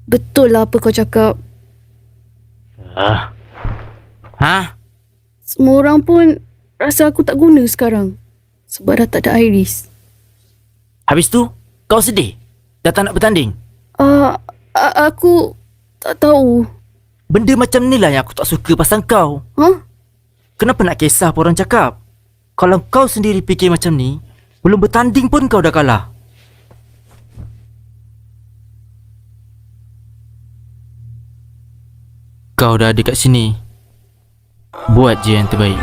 Betul lah apa kau cakap. Semua orang pun rasa aku tak guna sekarang sebab dah tak ada Iris. Habis tu, kau sedih? Dah tak nak bertanding? Aku tak tahu. Benda macam ni lah yang aku tak suka pasal kau. Kenapa nak kisah apa orang cakap? Kalau kau sendiri fikir macam ni, belum bertanding pun kau dah kalah. Kau dah ada kat sini. Buat je yang terbaik.